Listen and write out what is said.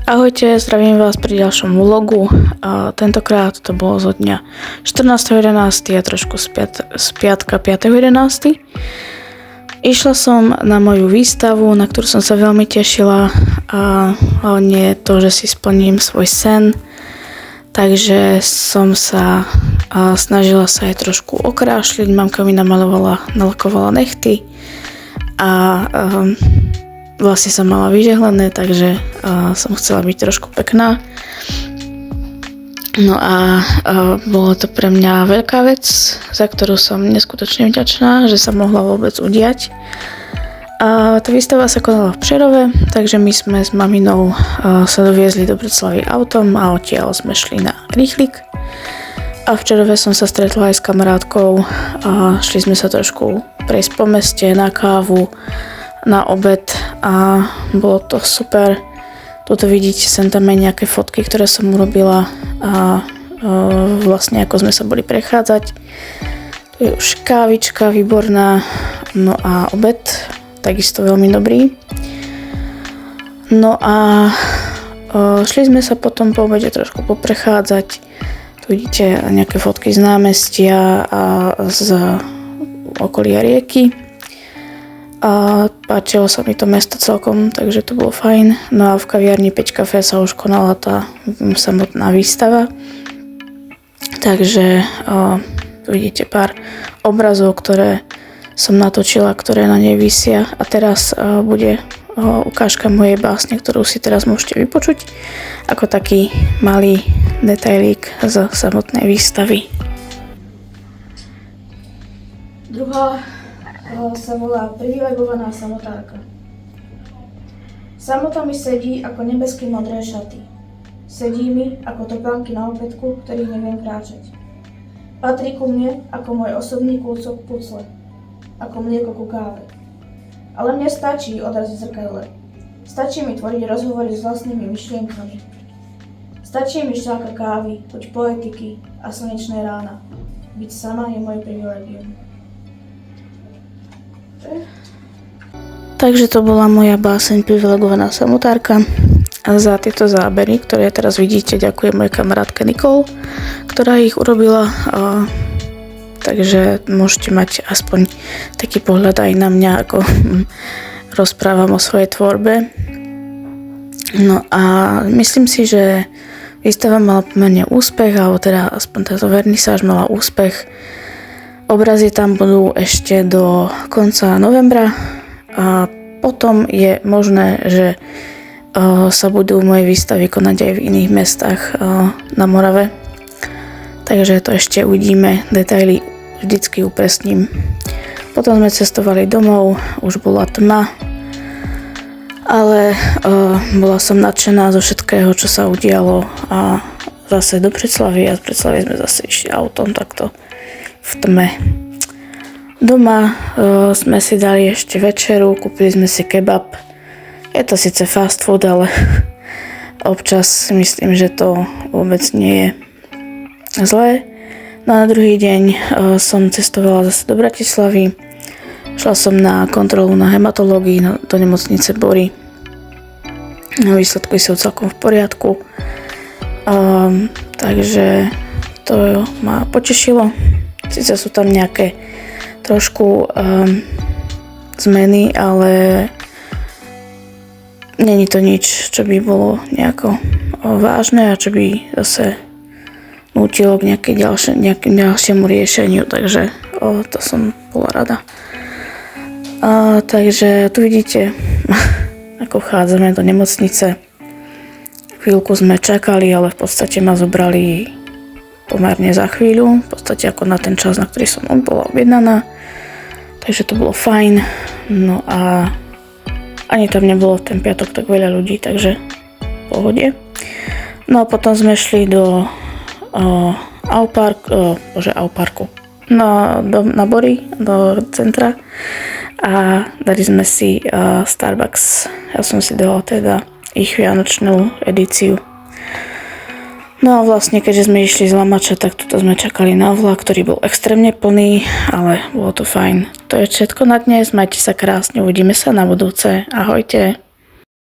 Ahojte, zdravím vás pri ďalšom vlogu. Tentokrát to bolo zo dňa 14.11. a trošku z piatka 5.11. Išla som na moju výstavu, na ktorú som sa veľmi tešila, a hlavne to, že si splním svoj sen. Takže som sa snažila sa aj trošku okrášliť. Mamka mi nalakovala nechty a vlastne som mala vyžehlené, takže som chcela byť trošku pekná. No a bolo to pre mňa veľká vec, za ktorú som neskutočne vďačná, že sa mohla vôbec udiať. Tá výstava sa konala v Přerove, takže my sme s maminou sa doviezli do Bratislavy autom a odtiaľ sme šli na rýchlik. A v Přerove som sa stretla aj s kamarátkou a šli sme sa trošku prejsť po meste na kávu, na obed a bolo to super. Tuto vidíte sem tam aj nejaké fotky, ktoré som urobila a vlastne ako sme sa boli prechádzať. Tu je už kávička výborná, no a obed takisto veľmi dobrý. No a šli sme sa potom po obede trošku poprechádzať. Tu vidíte nejaké fotky z námestia a z okolia rieky. A páčilo sa mi to mesto celkom, takže to bolo fajn. No a v kaviarni 5 Café sa už konala tá samotná výstava. Takže tu vidíte pár obrazov, ktoré som natočila, ktoré na nej visia. A teraz bude ukážka mojej básne, ktorú si teraz môžete vypočuť ako taký malý detailík z samotnej výstavy. Druhá sa volá Privilegovaná samotárka. Samota mi sedí ako nebeský modré šaty. Sedí mi ako topánky na opätku, ktorých neviem kráčať. Patrí ku mne ako môj osobný kúsok pucle, ako mlieko ku káve. Ale mne stačí odraz v zrkadle. Stačí mi tvoriť rozhovory s vlastnými myšlienkami. Stačí mi šťáka kávy, chuť poetiky a slnečné rána. Byť sama je moje privilegium. Takže to bola moja báseň Privilegovaná samotárka. A za tieto zábery, ktoré teraz vidíte, ďakujem mojej kamarátke Nicole, ktorá ich urobila. Takže môžete mať aspoň taký pohľad aj na mňa, ako rozprávam o svojej tvorbe. No a myslím si, že výstava mala pomerne úspech, alebo teda aspoň táto vernisáž mala úspech. Obrazy tam budú ešte do konca novembra a potom je možné, že sa budú moje výstavy konať aj v iných mestách na Morave. Takže to ešte uvidíme, detaily vždycky upresním. Potom sme cestovali domov, už bola tma, ale bola som nadšená zo všetkého, čo sa udialo a zase do Bratislavy a z Bratislavy sme zase išli autom takto v tme. Doma sme si dali ešte večeru, kúpili sme si kebab. Je to síce fast food, ale občas si myslím, že to vôbec nie je zlé. No a druhý deň som cestovala zase do Bratislavy. Šla som na kontrolu na hematológii do nemocnice Bory. Výsledky sú celkom v poriadku. Takže to ma potešilo. Sice sú tam nejaké trošku zmeny, ale není to nič, čo by bolo nejako vážne a čo by zase nútilo k nejakému ďalšiemu riešeniu, takže to som bola rada. Takže tu vidíte, ako vchádzame do nemocnice. Chvíľku sme čakali, ale v podstate ma zobrali pomerne za chvíľu, v podstate ako na ten čas, na ktorý som bola objednaná. Takže to bolo fajn. No a ani tam nebolo v ten piatok tak veľa ľudí, takže v pohode. No a potom sme šli do Auparku. Na Bory, do centra a dali sme si Starbucks. Ja som si dala teda ich vianočnú edíciu. No a vlastne, keďže sme išli z Lamača, tak tuto sme čakali na vlak, ktorý bol extrémne plný, ale bolo to fajn. To je všetko na dnes, majte sa krásne, uvidíme sa na budúce. Ahojte.